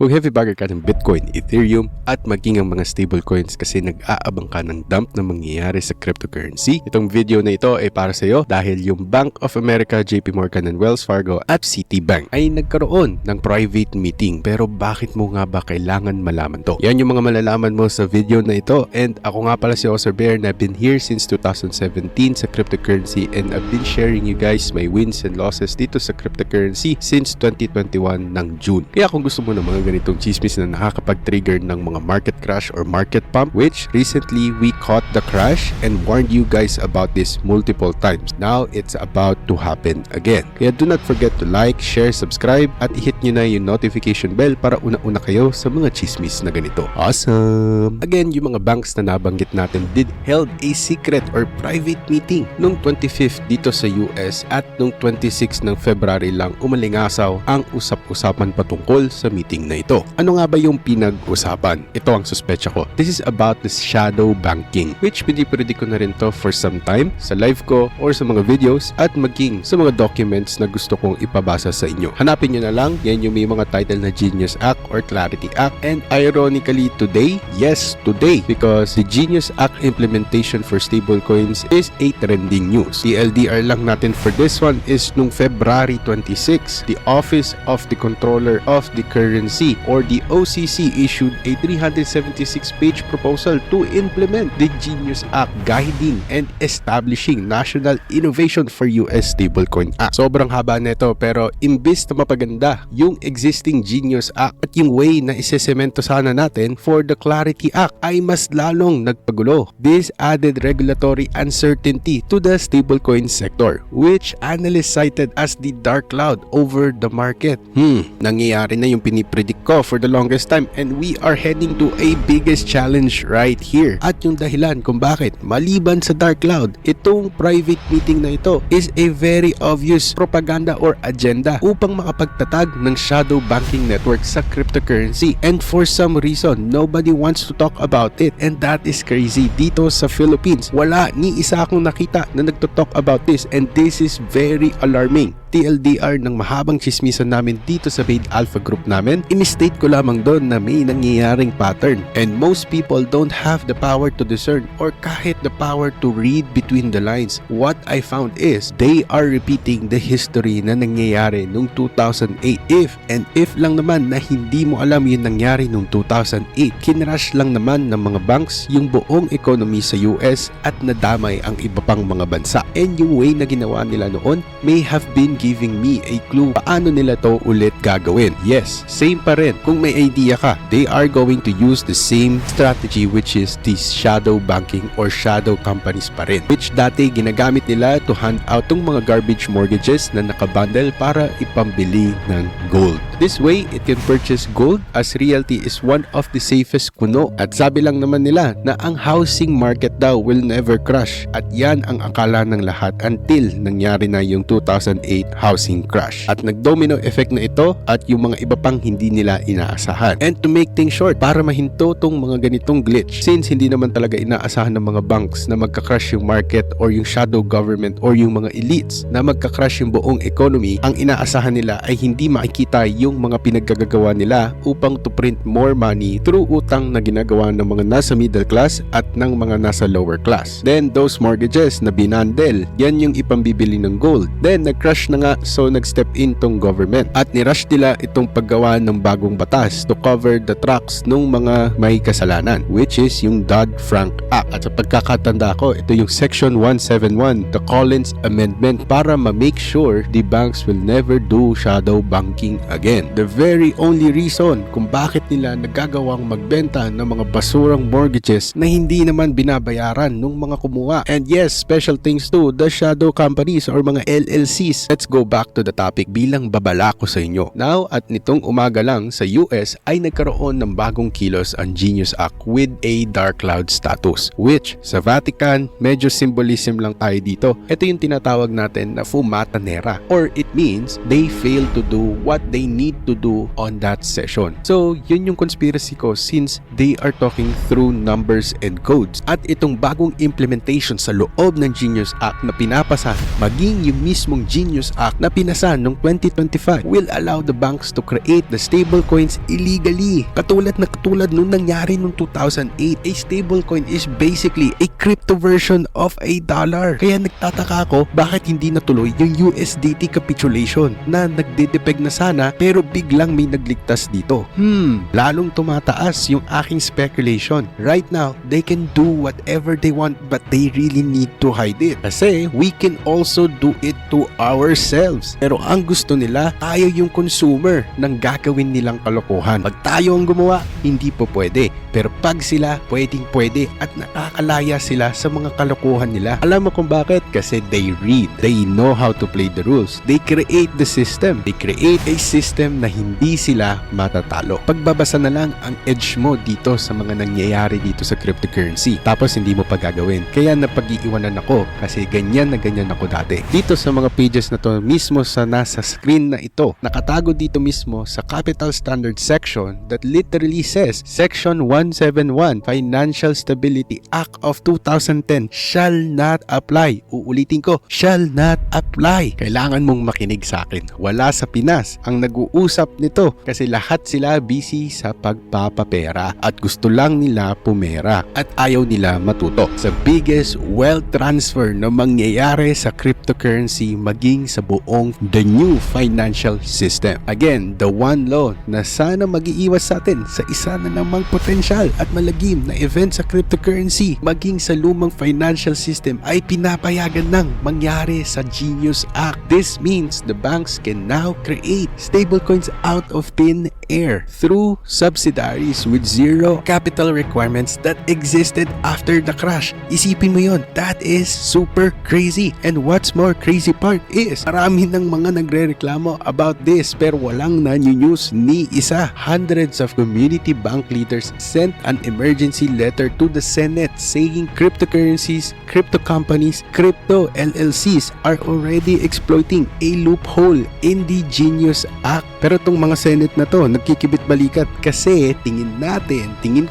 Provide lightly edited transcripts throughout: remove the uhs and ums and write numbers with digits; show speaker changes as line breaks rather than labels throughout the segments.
Kung heavy bagger ka ng Bitcoin, Ethereum at maging ang mga stablecoins kasi nag-aabang ka ng dump na mangyayari sa cryptocurrency, itong video na ito ay para sa iyo dahil yung Bank of America, JP Morgan and Wells Fargo at Citibank ay nagkaroon ng private meeting. Pero bakit mo nga ba kailangan malaman to? Yan yung mga malalaman mo sa video na ito, and ako nga pala si Oser Bear na I've been here since 2017 sa cryptocurrency and I've been sharing you guys my wins and losses dito sa cryptocurrency since 2021 ng June. Kaya kung gusto mo ng mga ganitong chismis na nakakapag-trigger ng mga market crash or market pump, which recently we caught the crash and warned you guys about this multiple times. Now it's about to happen again. Kaya do not forget to like, share, subscribe at i-hit nyo na yung notification bell para una-una kayo sa mga chismis na ganito. Awesome! Again, yung mga banks na nabanggit natin did held a secret or private meeting nung 25th dito sa US at nung 26 ng February lang umalingasaw ang usap-usapan patungkol sa meeting na ito. Ano nga ba yung pinag-usapan? Ito ang suspecha ko. This is about the shadow banking, which pinipredict ko na rin to for some time sa live ko or sa mga videos at maging sa mga documents na gusto kong ipabasa sa inyo. Hanapin nyo na lang, yan yung may mga title na Genius Act or Clarity Act, and ironically today, yes today, because the Genius Act implementation for stablecoins is a trending news. TLDR lang natin for this one is nung February 26, the Office of the Controller of the Currency or the OCC issued a 376-page proposal to implement the Genius Act guiding and establishing national innovation for US Stablecoin Act. Sobrang haba nito pero imbis na mapaganda yung existing Genius Act at yung way na isesemento sana natin for the Clarity Act ay mas lalong nagpagulo. This added regulatory uncertainty to the stablecoin sector, which analysts cited as the dark cloud over the market. Nangyayari na yung pinipredict ko for the longest time, and we are heading to a biggest challenge right here. At yung dahilan kung bakit maliban sa dark cloud, itong private meeting na ito is a very obvious propaganda or agenda upang makapagtatag ng shadow banking network sa cryptocurrency. And for some reason, nobody wants to talk about it, and that is crazy. Dito sa Philippines, wala ni isa akong nakita na nagto-talk about this, and this is very alarming. TLDR ng mahabang chismisan namin dito sa Paid Alpha group namin, in-state ko lamang doon na may nangyayaring pattern, and most people don't have the power to discern or kahit the power to read between the lines. What I found is they are repeating the history na nangyayari noong 2008. If lang naman na hindi mo alam yung nangyari noong 2008, kinrush lang naman ng mga banks yung buong economy sa US at nadamay ang iba pang mga bansa. And yung way na ginawa nila noon may have been giving me a clue paano nila to ulit gagawin. Yes, same pa rin. Kung may idea ka, they are going to use the same strategy, which is the shadow banking or shadow companies pa rin, which dati ginagamit nila to hand out tong mga garbage mortgages na nakabundle para ipambili ng gold. This way, it can purchase gold as realty is one of the safest kuno. At sabi lang naman nila na ang housing market daw will never crash, at yan ang akala ng lahat until nangyari na yung 2008 housing crash. At nag-domino effect na ito at yung mga iba pang hindi nila inaasahan. And to make things short, para mahinto tong mga ganitong glitch, since hindi naman talaga inaasahan ng mga banks na magka-crash yung market or yung shadow government or yung mga elites na magka-crash yung buong economy, ang inaasahan nila ay hindi makikita yung mga pinaggagawa nila upang to print more money through utang na ginagawa ng mga nasa middle class at ng mga nasa lower class. Then those mortgages na binandel, yan yung ipambibili ng gold. Then nag-crash na nga, so nag-step in tong government at nirush nila itong paggawa ng bagong batas to cover the tracks ng mga may kasalanan, which is yung Dodd-Frank Act. At sa pagkakatanda ko, ito yung Section 171, the Collins Amendment, para ma-make sure the banks will never do shadow banking again. The very only reason kung bakit nila nagagawang magbenta ng mga basurang mortgages na hindi naman binabayaran ng mga kumuha. And yes, special things to the shadow companies or mga LLCs. Let's go back to the topic bilang babala ko sa inyo. Now, at nitong umaga lang sa US ay nagkaroon ng bagong kilos ang Genius Act with a dark cloud status, which sa Vatican, medyo symbolism lang tayo dito. Ito yung tinatawag natin na fumata nera, or it means they fail to do what they need to do on that session. So, yun yung conspiracy ko since they are talking through numbers and codes. At itong bagong implementation sa loob ng Genius Act na pinapasa, maging yung mismong Genius Act na pinasa noong 2025 will allow the banks to create the stablecoins illegally. Katulad nung nangyari noong 2008. A stablecoin is basically a crypto version of a dollar. Kaya nagtataka ako bakit hindi natuloy yung USDT capitulation na nagdedepeg na sana pero biglang may nagligtas dito. Lalong tumataas yung aking speculation. Right now, they can do whatever they want but they really need to hide it. Kasi we can also do it to ourselves. Pero ang gusto nila, tayo yung consumer ng gagawin nilang kalokohan. Pag tayo ang gumawa, hindi po pwede. Pero pag sila, pwedeng-pwede at nakakalaya sila sa mga kalokohan nila. Alam mo kung bakit? Kasi they read. They know how to play the rules. They create the system. They create a system na hindi sila matatalo. Pagbabasa na lang ang edge mo dito sa mga nangyayari dito sa cryptocurrency. Tapos hindi mo pa gagawin. Kaya napag-iiwanan ako kasi ganyan na ganyan ako dati. Dito sa mga pages na to mismo sa nasa screen na ito, nakatago dito mismo sa Capital Standard section that literally says Section 171 Financial Stability Act of 2010 shall not apply. Uulitin ko, shall not apply. Kailangan mong makinig sa akin. Wala sa Pinas ang nag-uusap nito kasi lahat sila busy sa pagpapapera at gusto lang nila pumera at ayaw nila matuto sa biggest wealth transfer na mangyayari sa cryptocurrency maging sa buong the new financial system. Again, the one law na sana mag-iiwas sa atin sa isa na namang potensyal at malagim na event sa cryptocurrency maging sa lumang financial system ay pinapayagan ng mangyari sa Genius Act. This means the banks can now create stablecoins out of thin air through subsidiaries with zero capital requirements that existed after the crash. Isipin mo yon, that is super crazy. And what's more crazy part is marami ng mga nagre-reklamo about this pero walang news ni isa. Hundreds of community bank leaders sent an emergency letter to the Senate saying cryptocurrencies, crypto companies, crypto LLCs are already exploiting a loophole in the Genius Act. Pero tong mga Senate na to nagkikibit balikat kasi tingin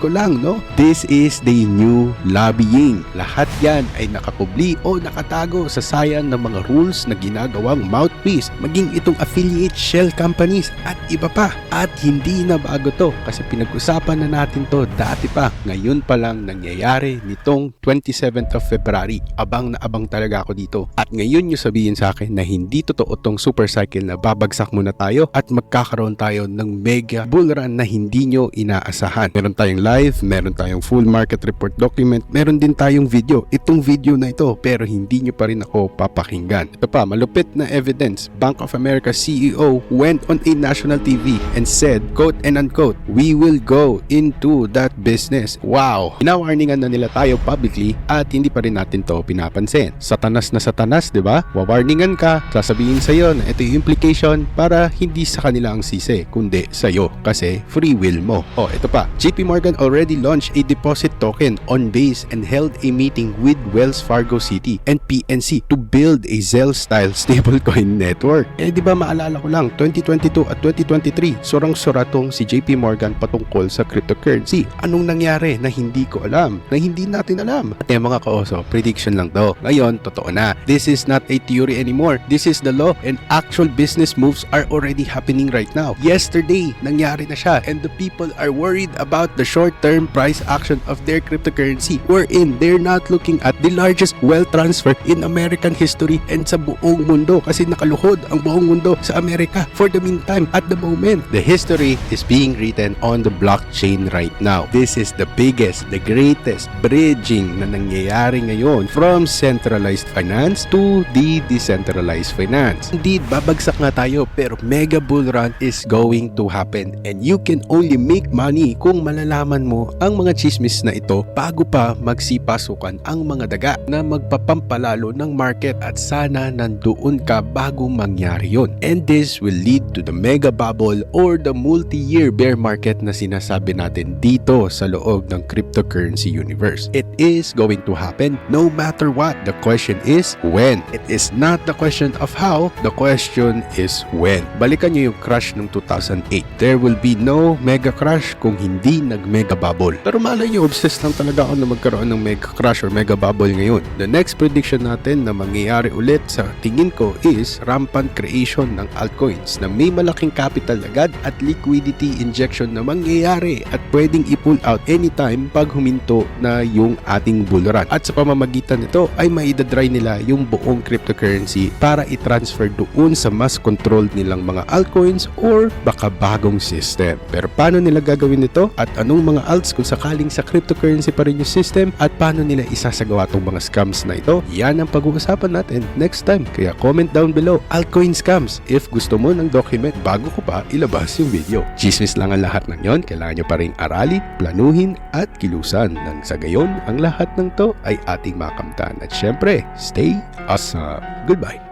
ko lang, no? This is the new lobbying. Lahat yan ay nakakubli o nakatago sa sayan ng mga rules na ginagawang mouthpiece, maging itong affiliate shell companies at iba pa. At hindi na bago to kasi pinag-usapan na natin to dati pa. Ngayon pa lang nangyayari nitong 27th of February. Abang na abang talaga ako dito. At ngayon nyo sabihin sa akin na hindi totoo tong super cycle na babagsak muna tayo at magkakaroon tayo ng mega bull run na hindi nyo inaasahan. Meron tayong live, meron tayong full market report document, meron din tayong video. Itong video na ito pero hindi nyo pa rin ako papakinggan. Ito pa, malupit na evidence. Bank of America CEO went on a national TV and said, quote and unquote, "We will go into that business." Wow! Pinawarningan na nila tayo publicly at hindi pa rin natin to pinapansin. Satanas na satanas, di ba? Wawarningan ka, sasabihin sa'yo na ito yung implication para hindi sa kanila ang sisi, kundi sa'yo kasi free will mo. Oh, ito pa. JP Morgan already launched a deposit token on Base and held a meeting with Wells Fargo City and PNC to build a Zelle-style stablecoin network. Di ba maalala ko lang, 2022 at 2023, surang-sura tong si JP Morgan patungkol sa cryptocurrency. Anong nangyari na hindi ko alam, na hindi natin alam? At mga kaoso, prediction lang to. Ngayon, totoo na. This is not a theory anymore. This is the law and actual business moves are already happening right now. Yesterday, nangyari na siya and the people are worried about the short-term price action of their cryptocurrency wherein they're not looking at the largest wealth transfer in American history and sa buong mundo kasi nakaluhod ang buong mundo sa Amerika for the meantime at the moment. The history is being written on the blockchain right now. This is the biggest, the greatest bridging na nangyayari ngayon from centralized finance to the decentralized finance. Indeed, babagsak nga tayo pero mega bull run is going to happen and you can only make money kung malalaman mo ang mga chismis na ito bago pa magsipasukan ang mga daga na magpapampalalo ng market at sana nandoon ka bago mangyari yun. And this will lead to the mega bubble or the multi-year bear market na sinasabi natin dito sa loob ng cryptocurrency universe. It is going to happen no matter what. The question is when. It is not the question of how, the question is when. Balikan nyo yung crash ng 2008. There will be no mega crash kung hindi nag-mega bubble. Pero malay nyo, obsessed lang talaga ako na magkaroon ng mega crash or mega bubble ngayon. The next prediction natin na mangyayari ulit sa tingin ko is rampant creation ng altcoins na may malaking capital agad at liquidity injection na mangyayari at pwedeng i-pull out anytime pag huminto na yung ating bull run. At sa pamamagitan nito ay maidadry nila yung buong cryptocurrency para i-transfer doon sa mas controlled nilang mga altcoins or baka bagong system. Pero paano nila gagawin ito at anong mga alts kung sakaling sa cryptocurrency pa rin yung system at paano nila isasagawa tong mga scams na ito? Yan ang pag-uusapan natin next time. Kaya comment down below altcoin scams if gusto mo ng document bago ko pa ilabas yung video. Chismis lang ang lahat ng yon. Kailangan nyo pa rin aralin, planuhin at kilusan nang sa gayon ang lahat ng to ay ating makamtan. At syempre, stay awesome. Goodbye.